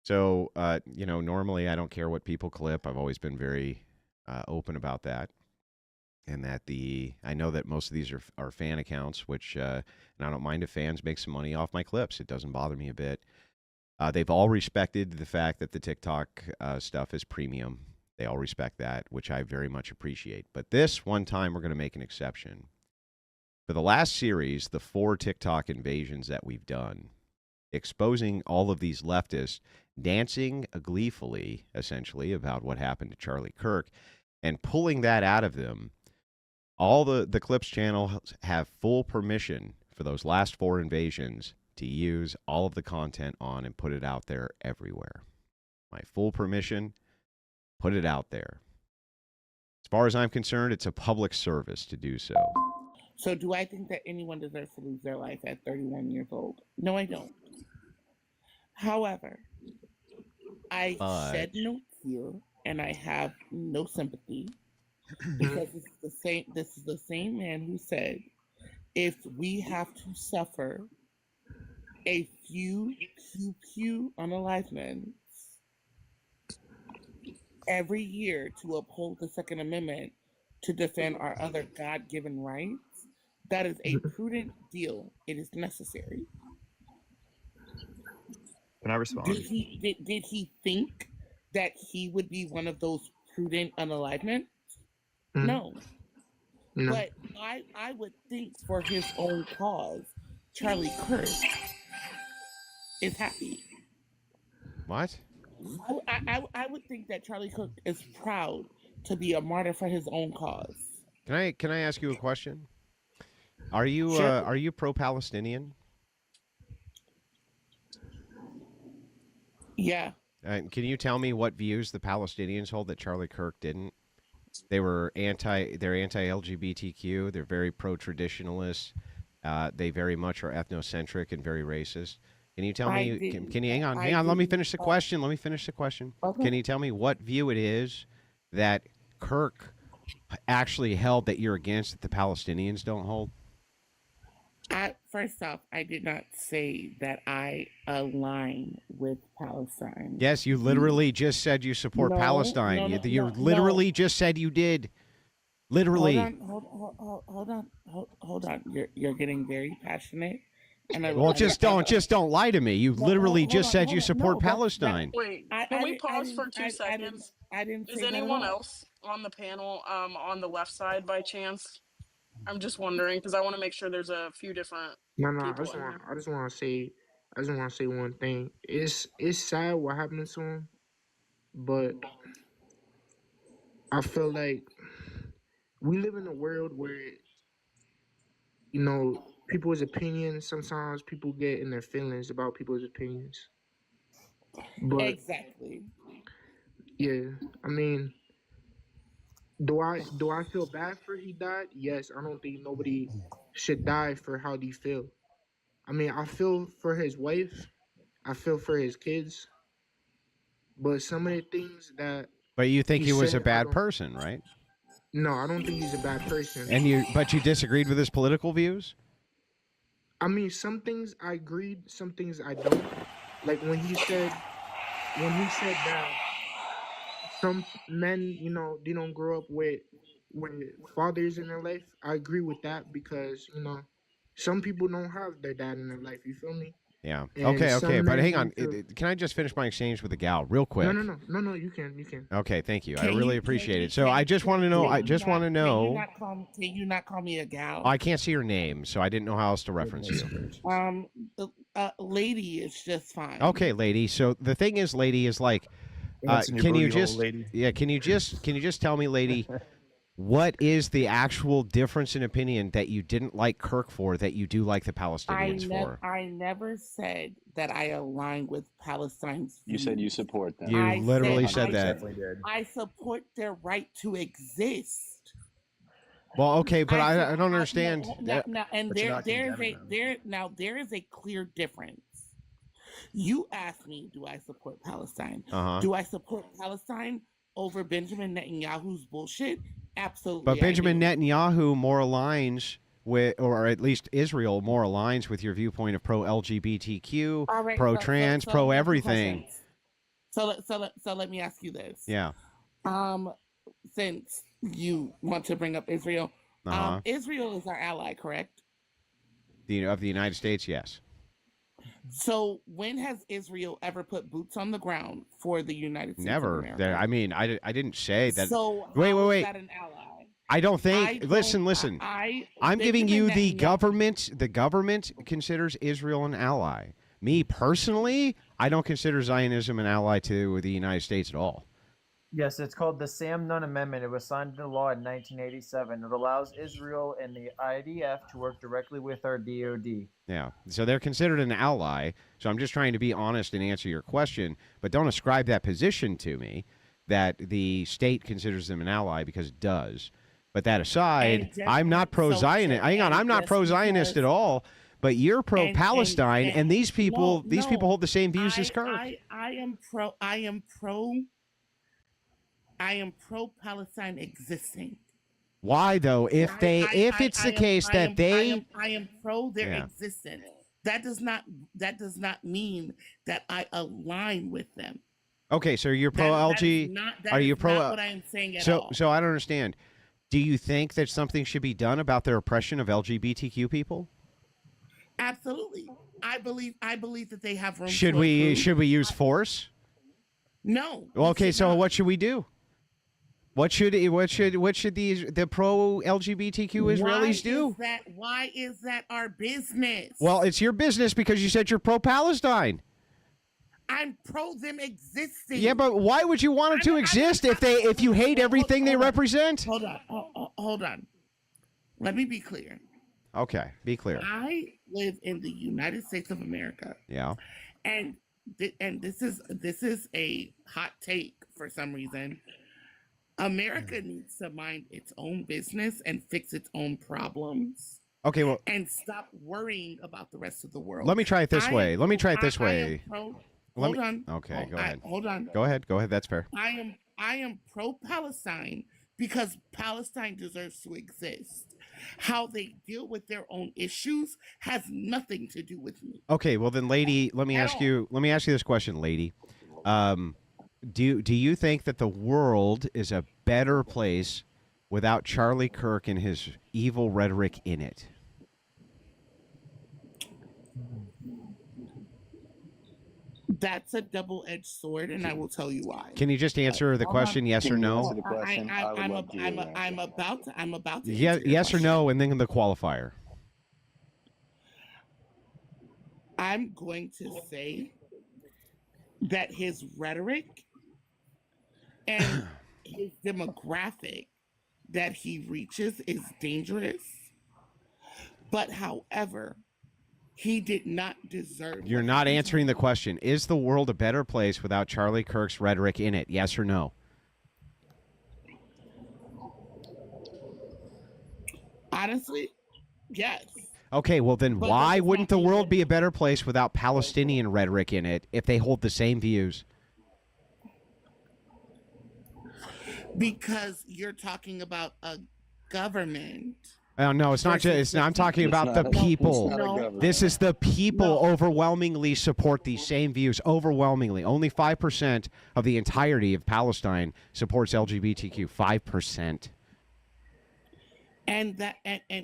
So, normally I don't care what people clip. I've always been very open about that. And that I know that most of these are fan accounts, which, and I don't mind if fans make some money off my clips. It doesn't bother me a bit. They've all respected the fact that the TikTok stuff is premium. They all respect that, which I very much appreciate. But this one time, we're going to make an exception. For the last series, the 4 TikTok invasions that we've done, exposing all of these leftists dancing gleefully, essentially, about what happened to Charlie Kirk, and pulling that out of them, all the Clips channel have full permission for those last 4 invasions to use all of the content on and put it out there everywhere. My full permission, put it out there. As far as I'm concerned, it's a public service to do so. So do I think that anyone deserves to lose their life at 31 years old? No, I don't. However, I shed no tear and I have no sympathy because this is the same man who said, if we have to suffer a few pew unalivenments every year to uphold the Second Amendment to defend our other God-given rights, that is a prudent deal. It is necessary. Can I respond? Did he think that he would be one of those prudent unalignments? No. But I would think for his own cause, Charlie Kirk is happy. What? I would think that Charlie Kirk is proud to be a martyr for his own cause. Can I ask you a question? Are you Sure. are you pro-Palestinian? Yeah. Can you tell me what views the Palestinians hold that Charlie Kirk didn't? They're anti-LGBTQ. They're very pro-traditionalist. They very much are ethnocentric and very racist. Can you tell me? Can you hang on? Let me finish the question. Okay. Can you tell me what view it is that Kirk actually held that you're against that the Palestinians don't hold? First off, I did not say that I align with Palestine. Yes, you literally just said you support Palestine. You literally just said you did. Literally. Hold on. You're getting very passionate. Well, just don't lie to me. You literally just said you support Palestine. Wait, can we pause for 2 seconds? I didn't Is say that at anyone all. else on the panel on the left side by chance? I'm just wondering because I want to make sure there's a few different No, people in here. I just want to say one thing. It's sad what happened to him, but I feel like we live in a world where, people's opinions, sometimes people get in their feelings about people's opinions. But Exactly. yeah, I mean, do I feel bad for he died? Yes, I don't think nobody should die for how they feel. I mean, I feel for his wife, I feel for his kids, but some of the things that But you think he was a said, bad person, right? no, I don't think he's a bad person. But you disagreed with his political views? I mean, some things I agreed, some things I don't. Like when he said that some men, they don't grow up with fathers in their life. I agree with that because, some people don't have their dad in their life. You feel me? Yeah. And Okay. some But men hang on. need to- Can I just finish my exchange with the gal real quick? No, you can. Okay. Thank you. I Can really you- appreciate can it. you- So can I you- just want to know. I just want to know. Can you not call me a gal? I can't see your name, so I didn't know how else to reference you. Lady is just fine. Okay, lady. So the thing is, lady is like, That's new can you booty hole just, lady. yeah, can you just tell me, lady, what is the actual difference in opinion that you didn't like Kirk for that you do like the Palestinians for? I never said that I align with Palestine's You said you views. support them. You I literally said said I that. Definitely did. I support their right to exist. Well, okay, but I don't understand. Now, But you're not condemning them. there is a clear difference. You asked me, do I support Palestine? Uh-huh. Do I support Palestine over Benjamin Netanyahu's bullshit? Absolutely. But Benjamin I do. Netanyahu more aligns with, or at least Israel more aligns with your viewpoint of pro-LGBTQ, All right, pro-trans, so pro here's the everything. question. So let me ask you this. Yeah. Since you want to bring up Israel, Israel is our ally, correct? Of the United States, yes. So when has Israel ever put boots on the ground for the United States Never. of America? I mean, I didn't say that. So wait. is that an ally? I don't think. Listen. I'm giving you the government. The government considers Israel an ally. Me personally, I don't consider Zionism an ally to the United States at all. Yes, it's called the Sam Nunn Amendment. It was signed into law in 1987. It allows Israel and the IDF to work directly with our DoD. Yeah, so they're considered an ally. So I'm just trying to be honest and answer your question, but don't ascribe that position to me that the state considers them an ally, because it does. But that aside, I'm not pro-Zionist. Hang on, I'm not pro-Zionist at all. But you're pro-Palestine, and these people hold the same views as Kirk. I am pro-Palestine existing. Why though? If it's the case that they, I am pro their existence. That does not mean that I align with them. Okay, so you're pro LG. Are you pro? Not what I am saying at all. So I don't understand. Do you think that something should be done about their oppression of LGBTQ people? Absolutely. I believe that they have room. Should we use force? No. Okay, so what should we do? What should the pro LGBTQ Israelis do? Why is that our business? Well, it's your business because you said you're pro Palestine. I'm pro them existing. Yeah, but why would you want it to exist if you hate everything they represent? Hold on. Let me be clear. Okay, be clear. I live in the United States of America. Yeah. And this is a hot take for some reason. America needs to mind its own business and fix its own problems. Okay, well, and stop worrying about the rest of the world. Let me try it this way. Hold on. Okay, go ahead. Hold on. Go ahead. That's fair. I am pro-Palestine because Palestine deserves to exist. How they deal with their own issues has nothing to do with me. Okay, well then, lady, let me ask you this question, lady. Do you think that the world is a better place without Charlie Kirk and his evil rhetoric in it? That's a double-edged sword, and I will tell you why. Can you just answer the question, yes or no? I'm about to. Yes or no, and then the qualifier. I'm going to say that his rhetoric and his demographic that he reaches is dangerous. But however, he did not deserve. You're not answering the question. Is the world a better place without Charlie Kirk's rhetoric in it? Yes or no? Honestly, yes. Okay, well then why wouldn't the world be a better place without Palestinian rhetoric in it if they hold the same views? Because you're talking about a government. No, it's not just. I'm talking about the people. This is the people overwhelmingly support these same views. Overwhelmingly, only 5% of the entirety of Palestine supports LGBTQ. 5%. And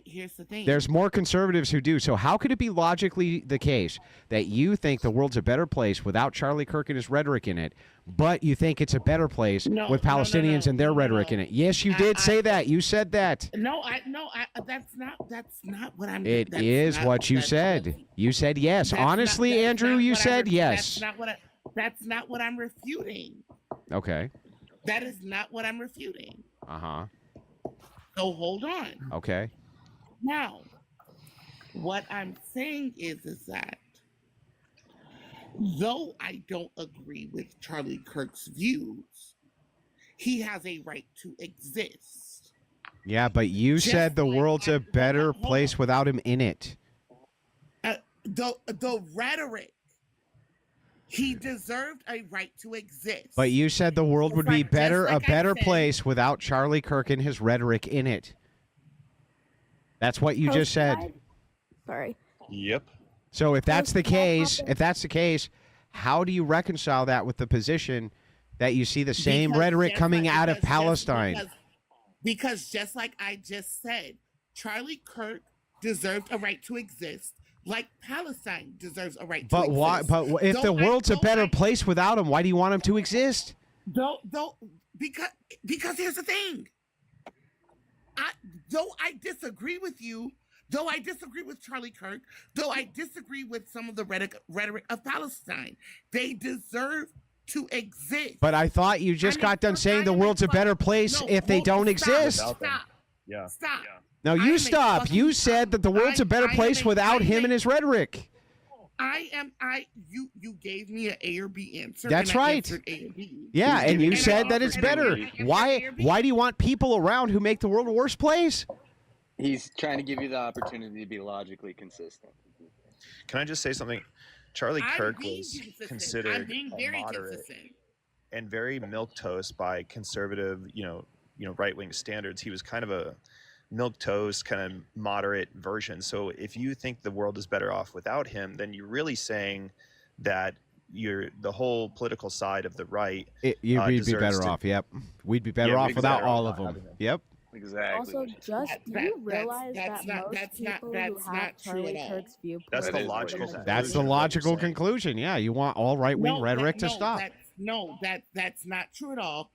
here's the thing. There's more conservatives who do. So how could it be logically the case that you think the world's a better place without Charlie Kirk and his rhetoric in it, but you think it's a better place with Palestinians and their rhetoric in it? Yes, you did say that. You said that. That's not what I'm. It is what you said. You said yes. Honestly, Andrew, you said yes. That's not what I'm refuting. Okay. That is not what I'm refuting. Uh-huh. So hold on. Okay. Now, what I'm saying is that though I don't agree with Charlie Kirk's views, he has a right to exist. Yeah, but you said the world's a better place without him in it. The rhetoric. He deserved a right to exist. But you said the world would be a better place without Charlie Kirk and his rhetoric in it. That's what you just said. Sorry. Yep. So if that's the case, how do you reconcile that with the position that you see the same rhetoric coming out of Palestine? Because just like I just said, Charlie Kirk deserved a right to exist, like Palestine deserves a right to exist. But why? But if the world's a better place without him, why do you want him to exist? Because here's the thing. Though I disagree with you, though I disagree with Charlie Kirk, though I disagree with some of the rhetoric of Palestine, they deserve to exist. But I thought you just got done saying the world's a better place if they don't exist. Stop. Yeah. Stop. No, you stop. You said that the world's a better place without him and his rhetoric. You gave me an A or B answer. That's and I right. answered A or B. Yeah, and you said that it's better. Why do you want people around who make the world a worse place? He's trying to give you the opportunity to be logically consistent. Can I just say something? Charlie Kirk was considered moderate and very milquetoast by conservative, right-wing standards. He was kind of a milquetoast, kind of moderate version. So if you think the world is better off without him, then you're really saying that the whole political side of the right. We'd be better off. Yep, we'd be better off without all of them. Yep. Exactly. Also, do you realize that most people who have Charlie Kirk's viewpoint... That's the logical conclusion. That's the logical conclusion. Yeah, you want all right-wing rhetoric to stop. That's not true at all.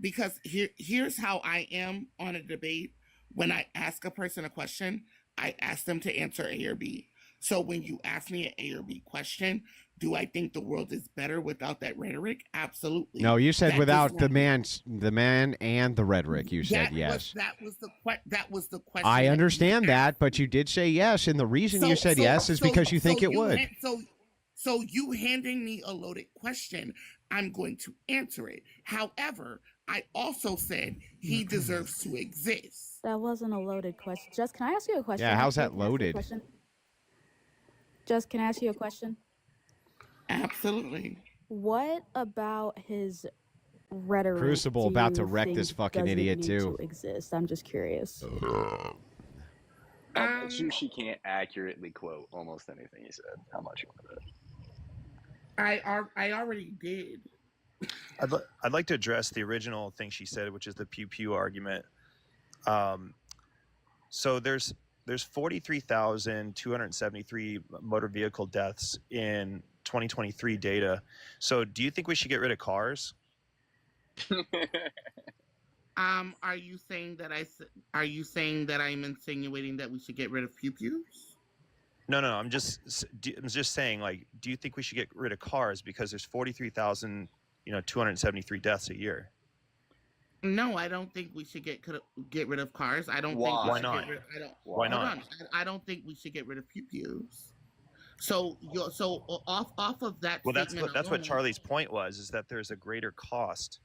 Because here's how I am on a debate. When I ask a person a question, I ask them to answer A or B. So when you ask me an A or B question, do I think the world is better without that rhetoric? Absolutely. No, you said without the man and the rhetoric. You said yes. That was the question. I understand that, but you did say yes, and the reason you said yes is because you think it would. So you handing me a loaded question, I'm going to answer it. However, I also said he deserves to exist. That wasn't a loaded question. Just, can I ask you a question? Yeah, how's that loaded? Just, can I ask you a question? Absolutely. What about his rhetoric? Crucible about to wreck this fucking idiot too. To exist? I'm just curious. I'm sure she can't accurately quote almost anything he said. How much you want it? I already did. I'd like to address the original thing she said, which is the pew pew argument. So there's 43,273 motor vehicle deaths in 2023 data. So do you think we should get rid of cars? Are you saying that I'm insinuating that we should get rid of pew pews? No. I'm just saying, like, do you think we should get rid of cars because there's 43,273 deaths a year? No, I don't think we should get rid of cars. I don't think why not? Why not? I don't think we should get rid of pew pews. So off of that. Well, that's what Charlie's point was, is that there's a greater cost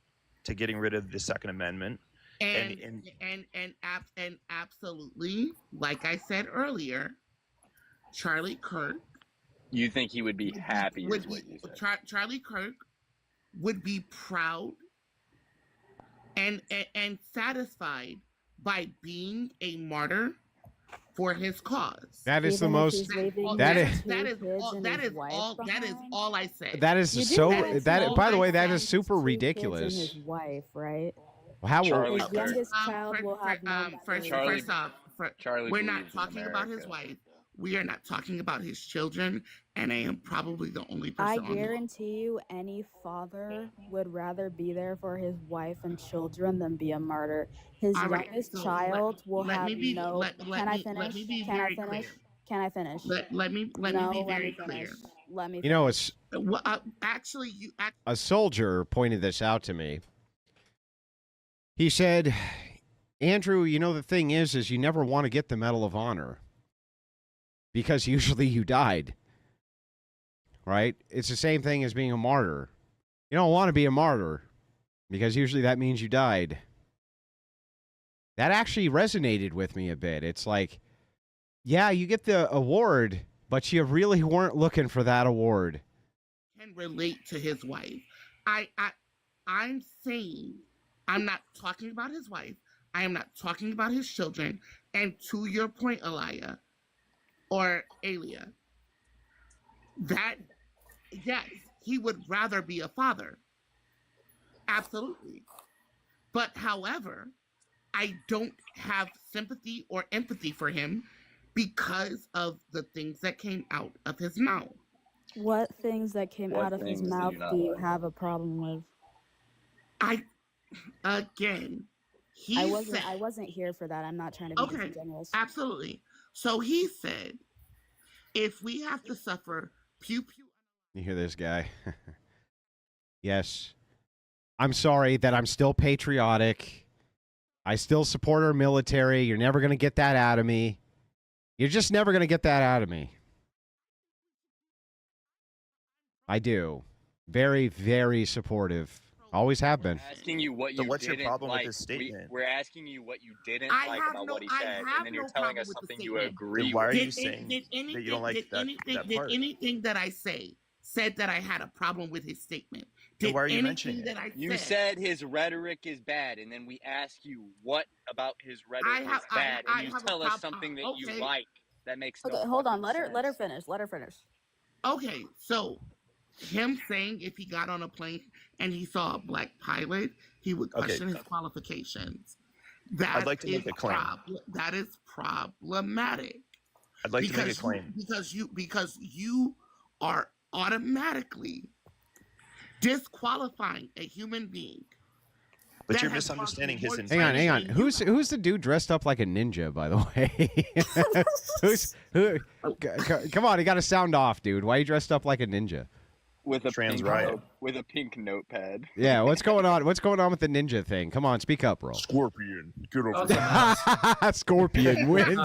to getting rid of the Second Amendment. And absolutely, like I said earlier, Charlie Kirk. You think he would be happy? Charlie Kirk would be proud and satisfied by being a martyr for his cause. That is the most. That is all I said. That is so. That, by the way, that is super ridiculous. His wife, right? How his youngest child will have first off, we're not talking about his wife. We are not talking about his children, and I am probably the only person. I guarantee you, any father would rather be there for his wife and children than be a martyr. His youngest child will have no. Can I finish? Can I finish? Let me be very clear. Let me. You know, it's actually a soldier pointed this out to me. He said, "Andrew, you know the thing is you never want to get the Medal of Honor." Because usually you died, right? It's the same thing as being a martyr. You don't want to be a martyr because usually that means you died. That actually resonated with me a bit. It's like, yeah, you get the award, but you really weren't looking for that award. Can relate to his wife. I'm saying, I'm not talking about his wife. I am not talking about his children. And to your point, Elia, or Alia, that, yes, he would rather be a father. Absolutely. But however, I don't have sympathy or empathy for him because of the things that came out of his mouth. What things that came out of his mouth do you have a problem with? Again, I wasn't here for that. I'm not trying to be disingenuous. Absolutely. So he said, if we have to suffer pew pew. You hear this guy? Yes. I'm sorry that I'm still patriotic. I still support our military. You're never going to get that out of me. You're just never going to get that out of me. I do. Very, very supportive. Always have been. We're asking you what you what's your didn't problem like. with his statement? We're asking you what you didn't like about what he said, and then you're telling us something you agree with. Why are you saying that you don't like that part? Did anything that I said that I had a problem with his statement? Did why are you anything mentioning that I You said his rhetoric is bad, and then we ask you what about his rhetoric is bad, and you tell us something that you like. That makes no hold on. Let sense. her finish. Let her finish. Okay, so him saying if he got on a plane and he saw a black pilot, he would question his qualifications. I'd like to make a claim. That is problematic. I'd like to make a claim. Because you are automatically disqualifying a human being. But you're misunderstanding his intent. Hang on. Who's the dude dressed up like a ninja, by the way? Come on, he got to sound off, dude. Why are you dressed up like a ninja? With a pink notepad. Yeah, what's going on? What's going on with the ninja thing? Come on, speak up, bro. Scorpion, get over there. Scorpion wins.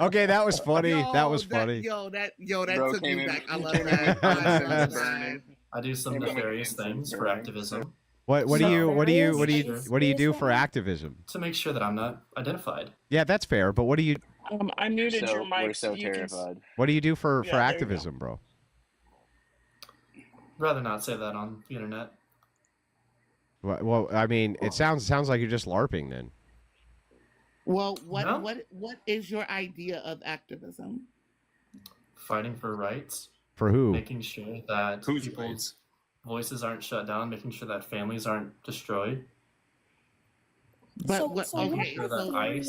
Okay, that was funny. That was funny. That took me back. I love that. I do some nefarious things for activism. What do you do for activism? To make sure that I'm not identified. Yeah, that's fair. But what do you? I muted your mic. We're so terrified. What do you do for activism, bro? Rather not say that on the internet. Well, I mean, it sounds like you're just LARPing then. Well, what is your idea of activism? Fighting for rights. For who? Making sure that people's voices aren't shut down. Making sure that families aren't destroyed. But What are you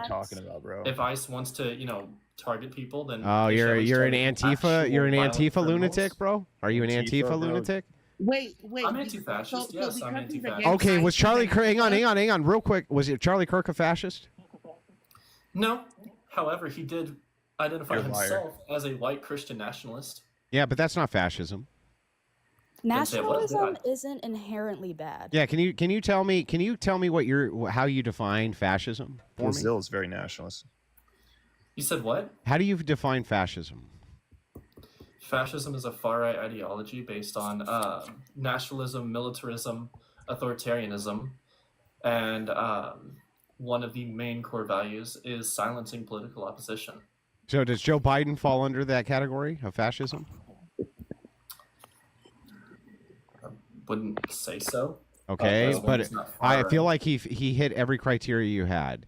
talking about, bro? If ICE wants to, target people, then you're an Antifa. You're an Antifa lunatic, bro. Are you an Antifa lunatic? Wait. I'm anti-fascist. Yes, I'm anti-fascist. Okay, was Charlie Kirk? Hang on, real quick. Was it Charlie Kirk a fascist? No. However, he did identify himself as a white Christian nationalist. Yeah, but that's not fascism. Nationalism isn't inherently bad. Yeah, can you tell me how you define fascism? Brazil is very nationalist. You said what? How do you define fascism? Fascism is a far-right ideology based on nationalism, militarism, authoritarianism, and one of the main core values is silencing political opposition. So does Joe Biden fall under that category of fascism? I wouldn't say so. Okay, but I feel like he hit every criteria you had.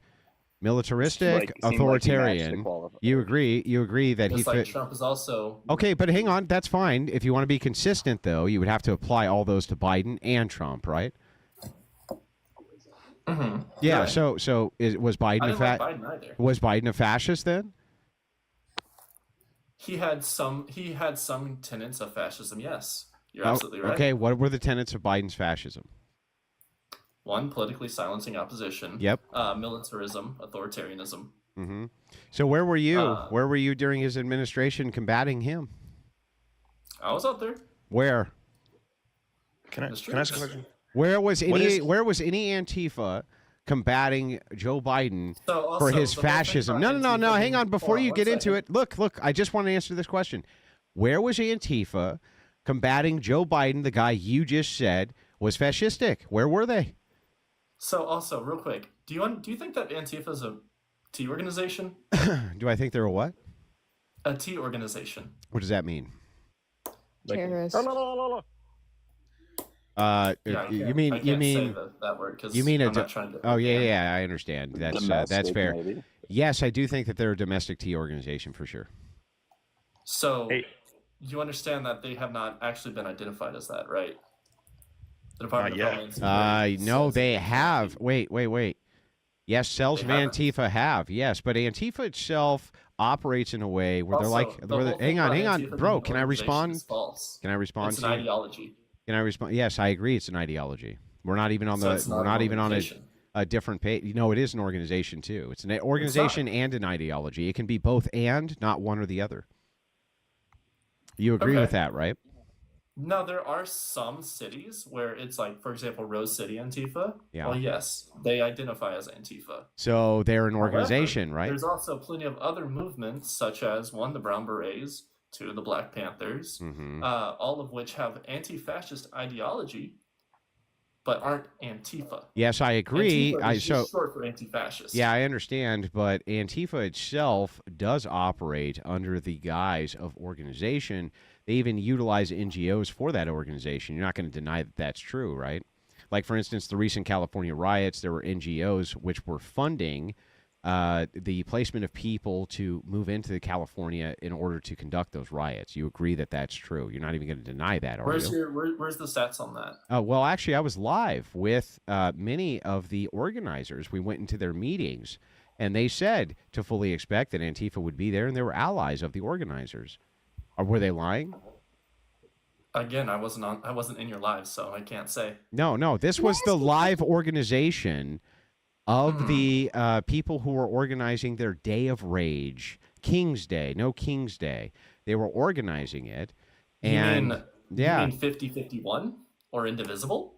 Militaristic, authoritarian. You agree that Just like Trump is also. Okay, but hang on, that's fine. If you want to be consistent, though, you would have to apply all those to Biden and Trump, right? Mm-hmm. Yeah. Right. So was Biden was Biden a fascist then? He had some tenets of fascism. Yes, you're absolutely right. Okay, what were the tenets of Biden's fascism? One, politically silencing opposition. Yep. Militarism, authoritarianism. Mm-hmm. So where were you? Where were you during his administration combating him? I was out there. Where? Can I ask a question? Where was any Antifa combating Joe Biden for his fascism? No. Hang on. Before you get into it, look. I just want to answer this question. Where was Antifa combating Joe Biden, the guy you just said was fascistic? Where were they? So also, real quick, do you think that Antifa is a T organization? Do I think they're a what? A T organization. What does that mean? Terrorist. You mean say that word because you mean I'm not trying to. Oh yeah, I understand. That's fair. Maybe. Yes, I do think that they're a domestic tea organization for sure. So you understand that they have not actually been identified as that, right? The Department Not of yet. Homeland Security No, says they it have. exactly. Wait. Yes, cells They of haven't. Antifa have. Yes, but Antifa itself operates in a way where they're like, Also, the whole thing hang about on, Antifa bro. being an Can I organization respond? is false. Can I respond It's to an you? ideology. Can I respond? Yes, I agree. It's an ideology. We're not even on So it's we're not not an even on organization. a different page. No, it is an organization too. It's an organization and an ideology. It can be both and, not one or the other. You agree with Okay. that, right? No, there are some cities where it's like, for example, Rose City Antifa. Yeah. Well, yes, they identify as Antifa. So they're an However, organization, right? There's also plenty of other movements, such as one, the Brown Berets, two, the Black Panthers, all of which have anti-fascist ideology, but aren't Antifa. Yes, I agree. Antifa is just short for anti-fascist. Yeah, I understand, but Antifa itself does operate under the guise of organization. They even utilize NGOs for that organization. You're not going to deny that that's true, right? Like, for instance, the recent California riots, there were NGOs which were funding the placement of people to move into California in order to conduct those riots. You agree that that's true. You're not even going to deny that, are you? Where's the stats on that? Well, actually, I was live with many of the organizers. We went into their meetings, and they said to fully expect that Antifa would be there, and they were allies of the organizers. Or were they lying? Again, I wasn't in your live, so I can't say. No. This was the live organization of the people who were organizing their Day of Rage, King's Day. No, King's Day. They were organizing it, and You mean 50-51 or Indivisible?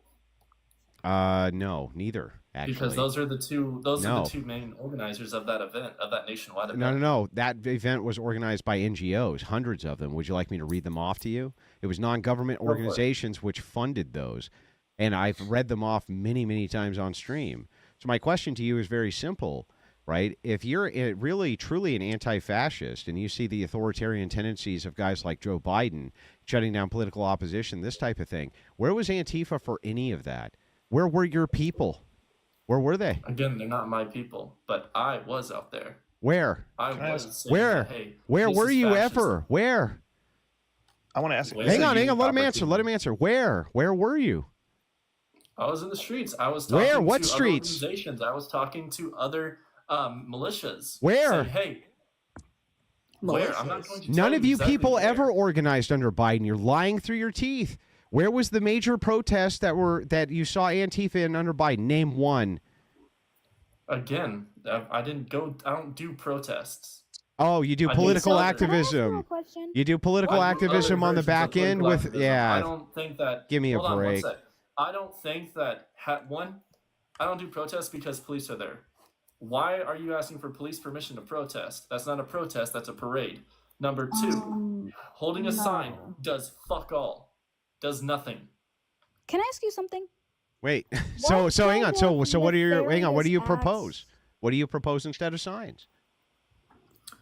No, neither. Actually, because those are the two main organizers of that event, of that nationwide event. No. That event was organized by NGOs, hundreds of them. Would you like me to read them off to you? It was non-government organizations which funded those, and I've read them off many, many times on stream. So my question to you is very simple, right? If you're really, truly an anti-fascist and you see the authoritarian tendencies of guys like Joe Biden shutting down political opposition, this type of thing, where was Antifa for any of that? Where were your people? Where were they? Again, they're not my people, but I was out there. Where? I was saying where? That, hey, where were you fascism. ever? Where? I want to ask. Hang on. Let him answer. Let him answer. Where? Where were you? I was in the streets. I was talking Where? What to streets? Other organizations. I was talking to other militias. Where? Saying, hey. Where? I'm not going to None tell of you exactly people where. ever organized under Biden. You're lying through your teeth. Where was the major protests that you saw Antifa in under Biden? Name one. Again, I don't do protests. Oh, you do political activism. You do political activism on the back end with I don't think that. Give me a break. I don't think that I don't do protests because police are there. Why are you asking for police permission to protest? That's not a protest, that's a parade. Number two, holding a sign does fuck all. Does nothing. Can I ask you something? Wait. So hang on. So what do you propose? What do you propose instead of signs?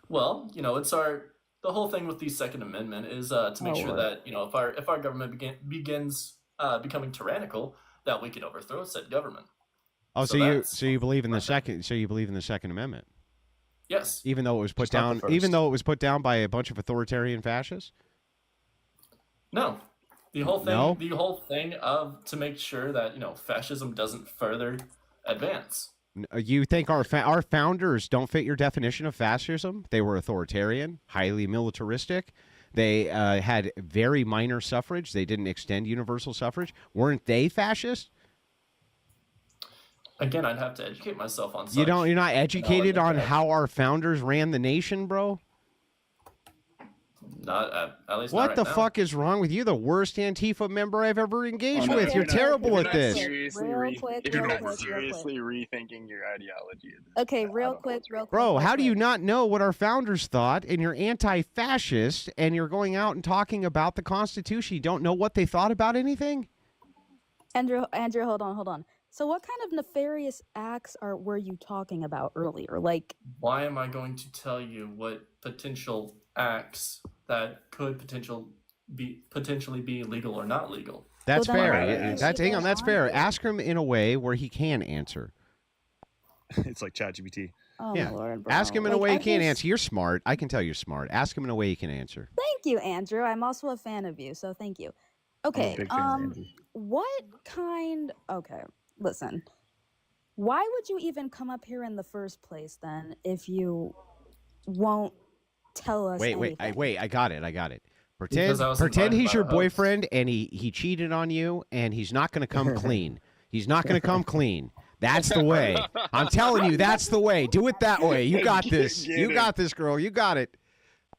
Well, it's the whole thing with the Second Amendment is to make sure that, if our government begins becoming tyrannical, that we can overthrow said government. Oh, so you believe in the Second Amendment? Yes. Even though it was put down by a bunch of authoritarian fascists? No. The whole thing of to make sure that, fascism doesn't further advance. You think our founders don't fit your definition of fascism? They were authoritarian, highly militaristic. They had very minor suffrage. They didn't extend universal suffrage. Weren't they fascist? Again, I'd have to educate myself on such. You're not educated on how our founders ran the nation, bro? Not at least. What not the right now. fuck is wrong with you? The worst Antifa member I've ever engaged with. You're terrible at this. You're not seriously rethinking your ideology. Okay, real quick. Bro, how do you not know what our founders thought and you're anti-fascist and you're going out and talking about the Constitution? You don't know what they thought about anything? Andrew, hold on. So what kind of nefarious acts were you talking about earlier? Like, why am I going to tell you what potential acts that could potentially be legal or not legal? That's fair. Hang on, that's fair. Ask him in a way where he can answer. It's like ChatGPT. Oh Yeah. my lord, bro. Ask him in a Like, way I you can't just- answer. You're smart. I can tell you're smart. Ask him in a way you can answer. Thank you, Andrew. I'm also a fan of you, so thank you. Okay. big fan of Andrew. What kind? Okay, listen. Why would you even come up here in the first place then if you won't tell us anything? I got it. Because I was Pretend invited he's by your the host. boyfriend and he cheated on you and he's not going to come clean. He's not going to come clean. That's the way. I'm telling you, that's the way. Do it that way. You got this. You got this, girl. You got it.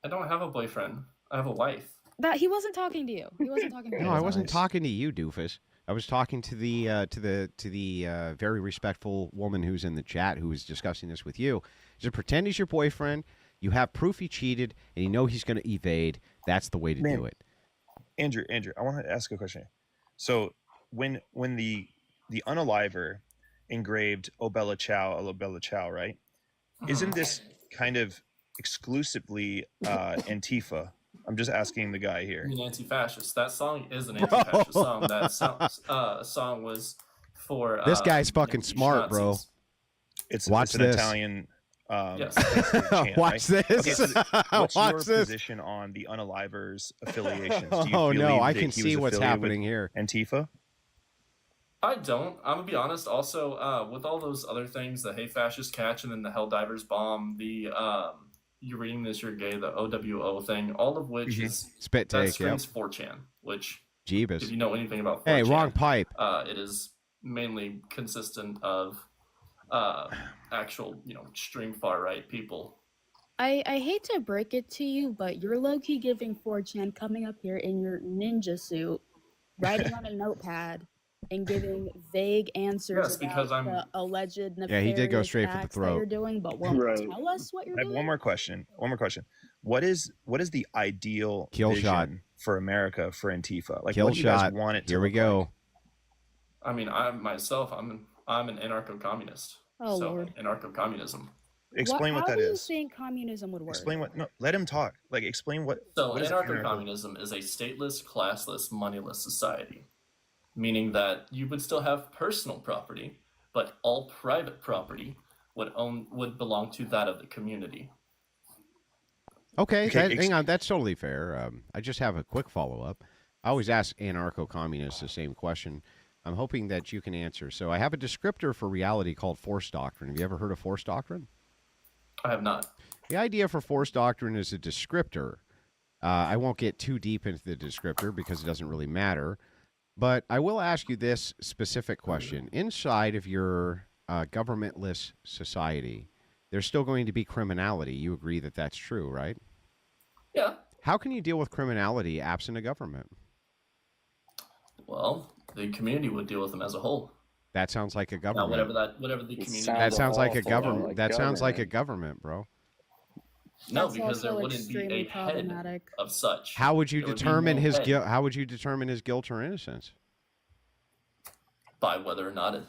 I don't have a boyfriend. I have a wife. That he wasn't talking to you. He wasn't talking to you. No, I wasn't talking to you, doofus. I was talking to the very respectful woman who's in the chat who was discussing this with you. Just pretend he's your boyfriend. You have proof he cheated, and you know he's going to evade. That's the way to do it. Andrew, I want to ask a question. So when the unaliver engraved "O Bella Ciao, O Bella Ciao," right? Isn't this kind of exclusively Antifa? I'm just asking the guy here. I mean, anti-fascist. That song is an anti-fascist song. That song was for This guy's fucking smart, bro. It's Watch an this. Italian. Yes. Chant, Watch right? this. Okay, so what's Watch your this. position on the unaliver's affiliations? Do you Oh believe no, I that can he see was what's affiliated with happening here. Antifa? I don't. I'm gonna be honest. Also, with all those other things, the "Hey Fascist" catch, and then the "Helldivers bomb," the "You're reading this, you're gay," the OWO thing, all of which is Spit that take. screams 4chan. Which, Jeebus. if you know anything about 4chan, Hey, wrong pipe. It is mainly consistent of actual, extreme far right people. I hate to break it to you, but you're low-key giving 4chan coming up here in your ninja suit, writing on a notepad, and giving vague answers Yes, because about I'm- the alleged nefarious Yeah, he did go straight for the acts throat. that you're doing, but won't Right. tell us what you're I have doing? one more question. What is the ideal Kill vision shot. for America for Antifa? Like, Kill what do you guys shot. want it to Here we look go. like? I mean, I'm an anarcho-communist. Oh, so, Lord. Anarcho-communism. Explain what how that do you is. think communism would work? Explain what. No, let him talk. Like, explain what. So, what is anarcho-communism is a stateless, classless, moneyless society, meaning that you would still have personal property, but all private property would belong to that of the community. Okay, Okay, hang on. That's totally fair. I just have a quick follow-up. I always ask anarcho-communists the same question. I'm hoping that you can answer. So I have a descriptor for reality called force doctrine. Have you ever heard of force doctrine? I have not. The idea for force doctrine is a descriptor. I won't get too deep into the descriptor because it doesn't really matter. But I will ask you this specific question. Inside of your governmentless society, there's still going to be criminality. You agree that that's true, right? Yeah. How can you deal with criminality absent a government? Well, the community would deal with them as a whole. That sounds like a Now, government. whatever the community. That sounds like a awful, government. like that sounds like a government. government, bro. No, That's because there also wouldn't be extremely a head problematic. of such. How would you There would be determine no his head guilt? How would you determine his guilt or innocence? by whether or not it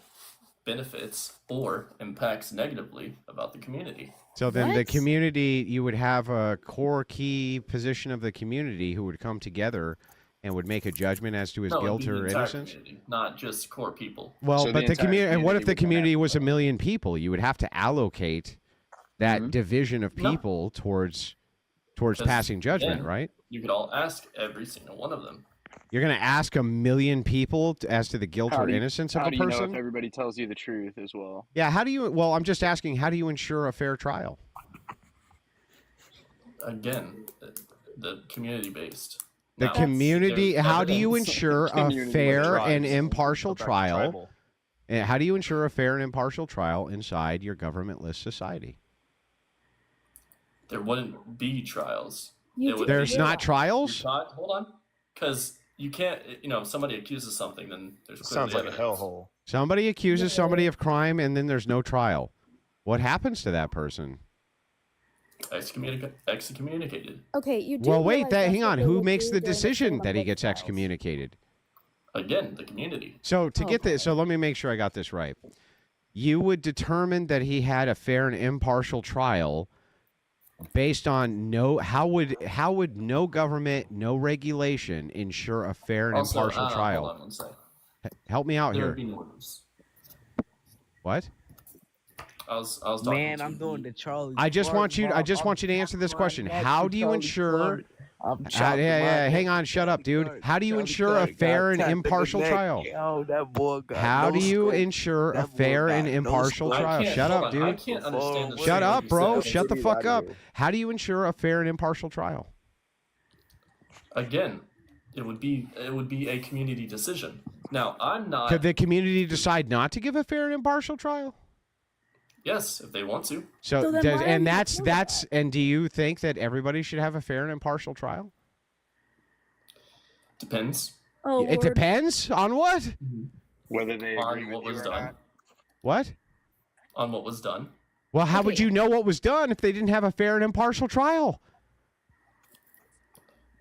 benefits or impacts negatively about the community. So then the What? community, you would have a core key position of the community who would come together and would make a judgment as to his No, it'd guilt be the or entire innocence? community, not just core people. Well, So the but the entire community, and what if the community would come community after was a them. million people? You would have to allocate that Mhm. division of No. people towards Because, passing judgment, again, right? You could all ask every single one of them. You're going to ask a million people as to the guilt How or do you- innocence of How a do you know person? if everybody tells you the truth as well? Yeah, how do you? Well, I'm just asking, how do you ensure a fair trial? Again, the community-based. The Now, community. there's How do you evidence- ensure a Community fair tribes. and impartial Go back to trial? tribal. And how do you ensure a fair and impartial trial inside your governmentless society? There wouldn't be trials. You It do would There's be- not You're trials. not- hold on, because you can't. If somebody accuses something, then there's Sounds clearly like a evidence. hellhole. Somebody accuses somebody of crime, and then there's no trial. What happens to that person? Excommunicated. Okay, you do Well, wait. realize That that's hang what on. they Who would makes do the during decision Salem that he witch gets trials. excommunicated? Again, the community. So to get Okay. this, so let me make sure I got this right. You would determine that he had a fair and impartial trial based on how would no government, no regulation ensure a fair and Also, impartial trial? Hold on one sec. Help me out There here. would be no rules. What? I was talking Man, to I'm doing the Charlie. I just Clark, want you to answer this question. How do you ensure? Hang on, shut up, dude. How do you ensure a fair and impartial trial? Yo, that boy got How no do you scope. ensure a That boy fair got and no impartial scope. trial? Shut up, I dude. can't understand the Shut up, bro. you Shut the said. fuck up. How do you ensure a fair and impartial trial? Again, it would be a community decision. Now, I'm not. Could the community decide not to give a fair and impartial trial? Yes, if they want to. So and do you think that everybody should have a fair and impartial trial? Depends. Oh, It depends on what? Whether they agree On with what you was or done. not. What? On what was done. Well, how would you know what was done if they didn't have a fair and impartial trial?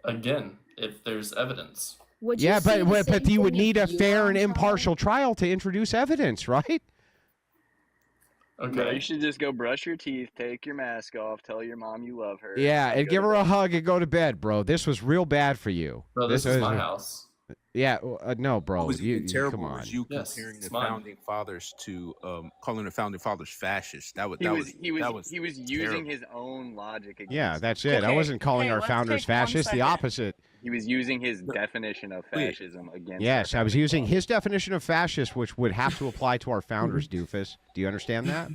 Again, if there's evidence. Would you Yeah, say the but same you would thing need a if you fair were and on trial? impartial trial to introduce evidence, right? Okay. No, you should just go brush your teeth, take your mask off, tell your mom you love her. Yeah, go and give to her a bed. hug and go to bed, bro. This was real bad for you. Bro, this is my house. Yeah, no, bro. What was even terrible come on. was you Yes, comparing it's the mine. founding fathers to calling the founding fathers fascist. That was He that was was using terrible. his own logic against. Yeah, that's it. I Okay, wasn't calling hey, our let's founders take one fascist. The second. opposite. He was using his definition of fascism against. Yes, our I was founding using fathers. his definition of fascist, which would have to apply to our founders, doofus. Do you understand that?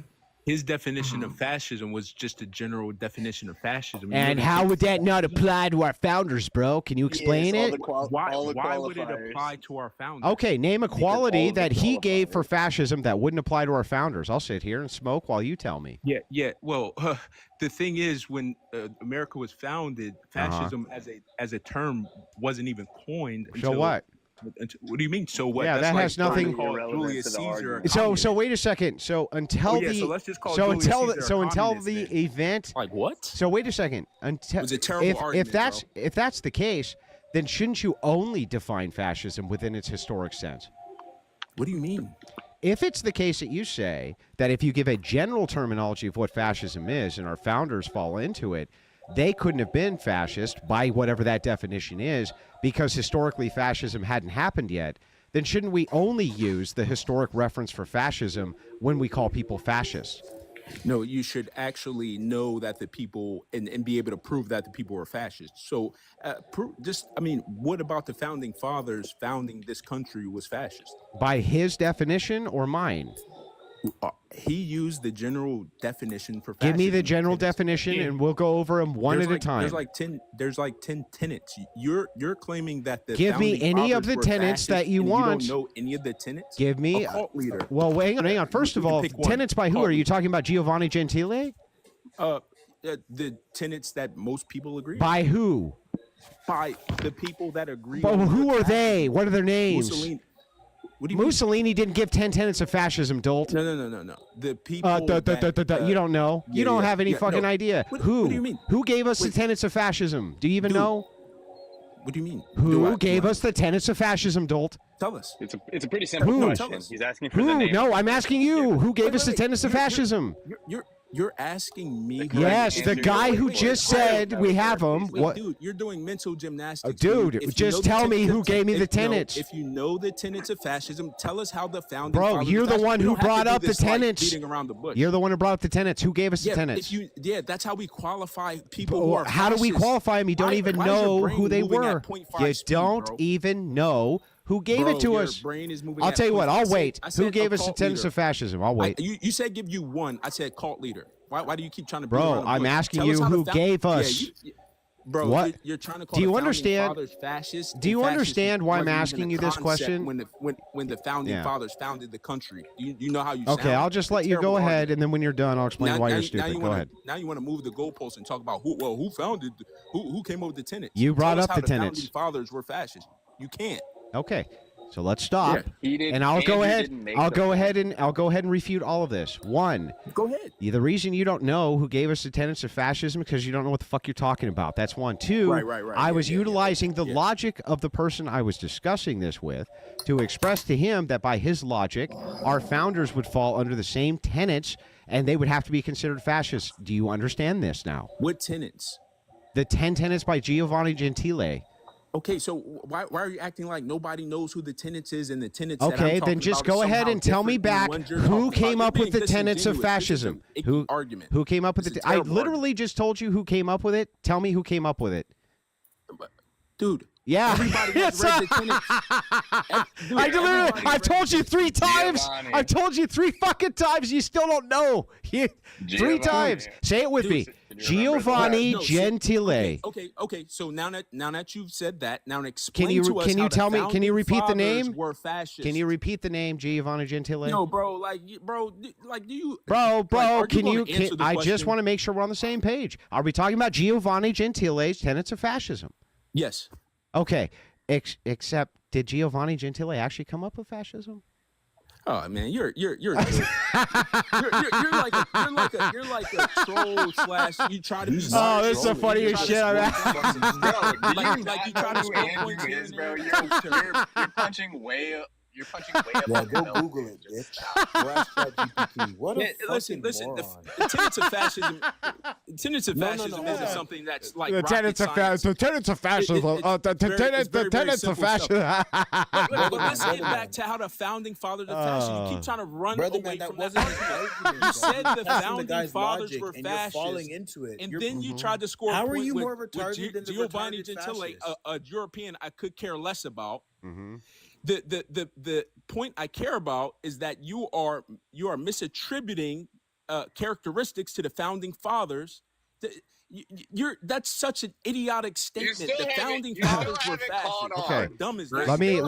His definition of fascism was just a general definition of fascism. And how would that not apply to our founders, bro? Can you explain Yes, it? Why would it qualifiers. apply to our founders? Okay, name a Because quality all of the that he gave for qualifiers. fascism that wouldn't apply to our founders. I'll sit here and smoke while you tell me. Yeah. Well, the thing is, when America was founded, fascism as a term wasn't even coined. So until, what? What do you mean? So what? Yeah, That's that like has nothing- trying to call Irrelevant Julius to the Caesar. argument. So wait a second. So until Oh, yeah, so let's just call Julius Caesar a until communist the then. event. Like what? So wait a second. Until It was a terrible if argument, that's bro. if that's the case, then shouldn't you only define fascism within its historic sense? What do you mean? If it's the case that you say that if you give a general terminology of what fascism is and our founders fall into it, they couldn't have been fascist by whatever that definition is because historically fascism hadn't happened yet, then shouldn't we only use the historic reference for fascism when we call people fascists? No, you should actually know that the people and be able to prove that the people were fascists. So, what about the founding fathers founding this country was fascist? By his definition or mine? He used the general definition for Give fascism. me the general definition and we'll go over them one at a time. There's like 10 tenets. You're claiming that the Give me founding any of fathers the were tenets that fascist you and want. You don't know any of the tenets? Give me a cult leader. Well, hang on. First of can all, pick one. tenets by who? Cult Are you leader. talking about Giovanni Gentile? The tenets that most people agree By who? by the people that agree. But on who what are fascism- they? What are their names? Mussolini. What do you mean? Mussolini didn't give 10 tenets of fascism, dolt. No. The people. You don't know. You don't have any fucking no. idea. What Who? do you mean? Who gave us the tenets of fascism? Do you even Dude, know? What do you mean? Who gave us the tenets of fascism, dolt? Tell us. It's a pretty simple Who? question. Tell us. He's asking for the Who? name. No, I'm asking you. Who gave us the wait. tenets of fascism? You're asking me. correct Yes, the answer- guy who wait, just wait, said wait, we wait, have wait, them. Wait, What? dude, you're doing mental gymnastics. Dude, If you just know the tell me tenets who of- gave me the if- no, tenets. If you know the tenets of fascism, tell us how the founding Bro, fathers you're the fascism- one you who don't have to brought do up the this, like, tenets. beating around the bush. You're the one who brought up the tenets. Who gave us the Yeah, tenets? that's how we qualify people who are How do we fascists. qualify them? You don't Why- even why is your know brain who they moving at were. 0.5 You speed, don't bro? even know who gave Bro, it to your us. brain is moving I'll at tell you what. 0.5. I'll wait. I Who said gave a us the cult tenets leader. of fascism? I'll wait. You said give you one. I said cult leader. Why do you keep trying to beat Bro, around the I'm bush? asking Tell us you how the who gave us. Bro, What? You're trying to call Do you the founding understand- fathers fascists. Do you and fascism understand why I'm wasn't even asking a you this concept question? When the founding Yeah. fathers founded the country? You know how you Okay, sound? I'll just let It's you go terrible ahead, argument. and then when you're done, I'll explain why you're stupid. Go ahead. Now you want to move the goalposts and talk about who founded, who came up with the tenets. You brought Tell us up how the tenets. founding fathers were fascists. You can't. Okay, so let's stop, He didn't- and I'll go Andrew ahead. didn't make I'll the go point. ahead and refute all of this. One, Go ahead. the reason you don't know who gave us the tenets of fascism because you don't know what the fuck you're talking about. That's one. Two, Right. I Yeah, was yeah, utilizing the yeah. logic of the person I was discussing this with to express to him that by his logic, our founders would fall under the same tenets and they would have to be considered fascists. Do you understand this now? What tenets? The 10 tenets by Giovanni Gentile. Okay, so why are you acting like nobody knows who the tenets is and the tenets that I'm Okay, talking then just about go is ahead somehow and tell me different than back the ones you're who talking came about? up You're with the being tenets of disingenuous. This is fascism. an icky argument. Who came up with This is it? a I terrible literally argument. just told you who came up with it. Tell me who came up with it. Dude. Yeah. Everybody has read the tenets. I've told you 3 times. I've told you 3 fucking times. You still don't know. 3 times. Say it with me. Giovanni Gentile. Okay. So now that you've said that, now explain to us can you how tell me? Can you repeat the name? Were fascist. Can you repeat the name Giovanni Gentile? No, bro. Do you? Bro. Can you? I just question? want to make sure we're on the same page. Are we talking about Giovanni Gentile's tenets of fascism? Yes. Okay. Except, did Giovanni Gentile actually come up with fascism? Oh man, you're a joke. you're like a troll slash. You try to be. Oh, that's the funniest shit I've Bro, like you try to score Andrew points here is, and bro. there. You're punching way up. You're punching way up. Yeah, go Google it, bitch. Go ask ChatGPT. What a listen. moron. The tenets of fascism. Tenets of fascism isn't something that's like The tenets of fascism. The tenets of fascism. The tenets of fascism. But let's get back to how the founding fathers of fascism. You keep trying to run away from that argument. You said the founding fathers were fascist, falling into it. and then you tried to score. How a are point you with, more retarded than the Giovanni retarded Gentile, fascist? a European I could care less about. Mm-hmm. The point I care about is that you are misattributing characteristics to the founding fathers. That's such an idiotic statement. The founding fathers were fascist. Okay. Dumb as that. Let me.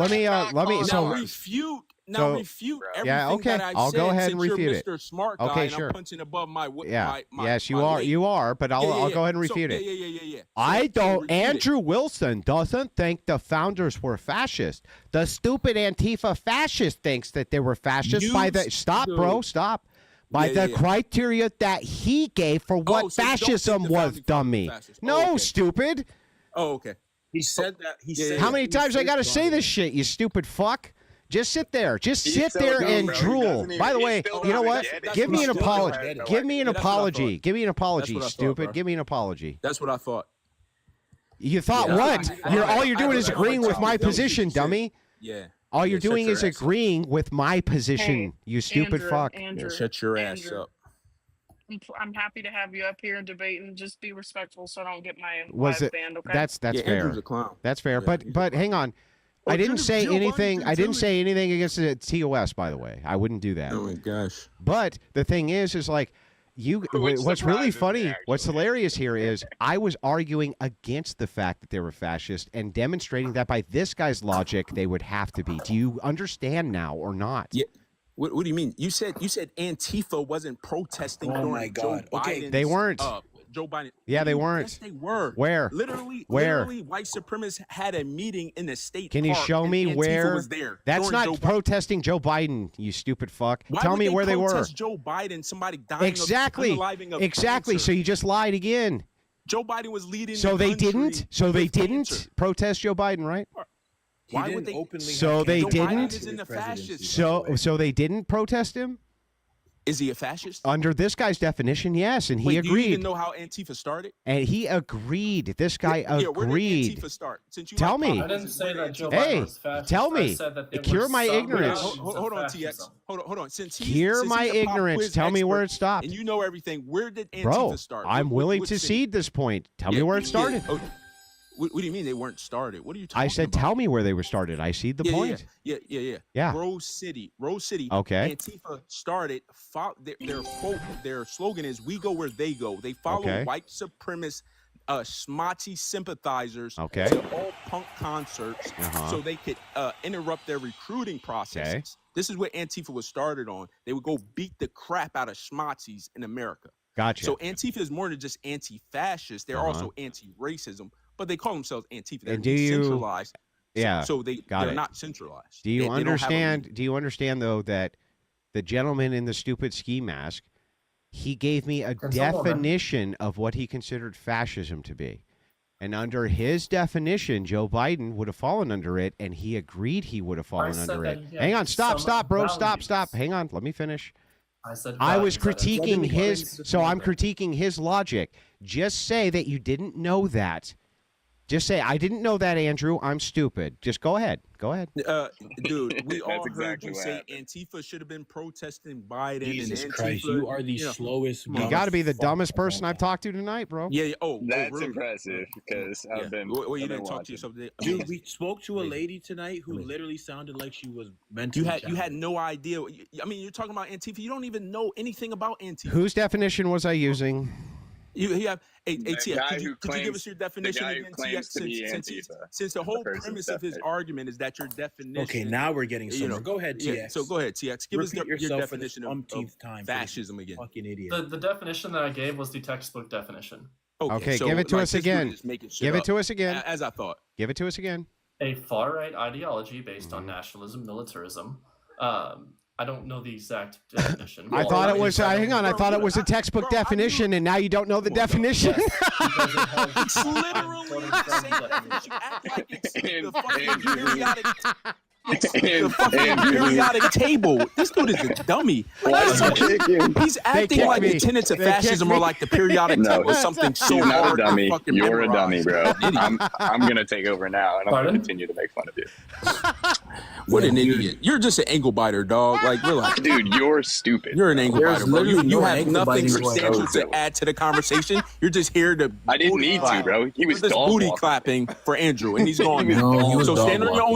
Now refute. Refute everything that I I'll said. go ahead and since refute you're it. Mr. Smart guy, Okay, and sure. I'm punching above my Yes, you my are. weight. You are. But I'll go ahead and refute it. Yeah. I So don't. refute it. Andrew Wilson doesn't think the founders were fascist. The stupid Antifa fascist thinks that they were fascist by the stop. By the criteria that he gave for what so you don't think fascism the was, founding fathers dummy. were fascist? No, okay. stupid. Oh, okay. He said that. He said How many that times I got to he say this shit, you stupid fuck? Just sit there. Just sit there and drool. By the way, you know what? Give me an apology. Give me an apology. Give me an apology, stupid. Give me an apology. That's what I thought. You thought what? All you're doing is agreeing with my position, dummy. Yeah. All you're doing is shut your ass up. agreeing with my position, Hey, you stupid Andrew, fuck. Andrew, Shut your ass Andrew. up. I'm happy to have you up here and debate, and just be respectful so I don't get my Was live it? banned. Okay. That's Yeah, fair. Andrew's a clown. That's fair. Yeah, But hang on. I didn't say anything. I didn't say anything against the TOS. By the way, I wouldn't do that. Oh my gosh. But the thing is like, what's really funny, what's hilarious here is I was arguing against the fact that they were fascist and demonstrating that by this guy's logic they would have to be. Do you understand now or not? Yeah. What do you mean? You said Antifa wasn't protesting Oh during my God. Joe Okay. Biden's, They weren't. Joe Biden. Yeah, they weren't. Yes, they were. Where? Literally, Where? white supremacists had a meeting in the state Can you park, show and me Antifa where? was there That's during not Joe Biden. protesting Joe Biden, you stupid fuck. Why Tell would me where they were. protest Joe Biden, somebody dying Exactly. of unaliving of Exactly. cancer. So you just lied again. Joe Biden was leading. So the they country didn't. So they with didn't cancer. protest Joe Biden, right? Why would they? So they Joe Biden didn't. is in the fascist. So they didn't protest him. Is he a fascist? Under this guy's definition, yes, and he Wait, agreed. Do you even know how Antifa started? And he agreed. This guy Yeah, where did agreed. Antifa start? Since you Tell like me. I didn't say that Joe Biden Hey, was fascist. tell I me. said that they Cure were my some ignorance. versions of Hold on, TX. fascism. Hold on. Since Cure my he's a pop ignorance. quiz Tell me where expert it stopped. And you know everything. Where did Antifa Bro, start? I'm willing what to city? cede this point. Tell me where it started. Oh, what do you mean they weren't started? What are you talking I about? said, tell me where they were started. I cede the point. Yeah. Rose City. Okay. Antifa started. Their quote, their slogan is "We go where they go." They follow Okay. white supremacist, schmotzy sympathizers Okay. to all punk concerts, Uh-huh. so they could interrupt their recruiting processes. Okay. This is what Antifa was started on. They would go beat the crap out of schmotzys in America. Gotcha. So Antifa is more than just anti-fascist. They're Uh-huh. also anti-racism, but they call themselves Antifa. They're And do you- decentralized. Yeah. So they're it. not centralized. Do you They don't have a understand? leader. Do you understand though that the gentleman in the stupid ski mask, he gave me a definition of what he considered fascism to be, and under his definition, Joe Biden would have fallen under it, and he agreed he would have fallen said under that it. he Hang had on, stop, some bro, values. stop. Hang on, let me finish. I said I was values. critiquing his, Values. so I'm critiquing his logic. Just say that you didn't know that. Just say, I didn't know that, Andrew. I'm stupid. Just go ahead. Go ahead. Dude, we all That's heard exactly you what say happened. Antifa should have been protesting Biden. Jesus and Antifa, Christ, you are the slowest. You got to be the dumbest person I've talked to tonight, bro. Yeah. That's really? impressive because I've been. Well, you I've been didn't talk to watching. yourself today. Dude, we spoke to a lady tonight who literally sounded like she was mentally You had no idea. I mean, you're talking about Antifa. You don't even know anything about Antifa. Whose definition was I using? You have The ATF. guy Could you who give us your definition the guy who again, claims TX? to be Antifa. Since the whole The person's premise of his definition. argument is that your definition. Okay, now we're getting somewhere. Go ahead, TX. Yeah, so go ahead, TX. Give us Repeat your yourself for the definition of umpteenth time. fascism again. Fucking idiot. The definition that I gave was the textbook definition. Okay, so, give it to like, us this dude again. is making shit Give it up, to us again. As I thought. Give it to us again. A far-right ideology based on nationalism, militarism. I don't know the exact definition. I thought it was. Hang on. I thought it was a textbook definition, and now you don't know the definition. It's literally the same definition. You act like it's the fucking periodic. The fucking periodic table. This dude is a dummy. He's acting like the tenets of fascism are like the periodic table or something so You're not hard a to dummy. fucking You're a memorize. dummy, bro. I'm gonna take over now, and I'm gonna continue to make fun of you. What an idiot! You're just an ankle biter, dog. Like, relax. Dude, you're stupid. You're an ankle biter, bro. You have ankle nothing biting substantial going to add to the conversation. You're just here to. I didn't need to, bro. He was just dog booty walking. clapping for Andrew, and he's gone. No, he was So dog stand on your own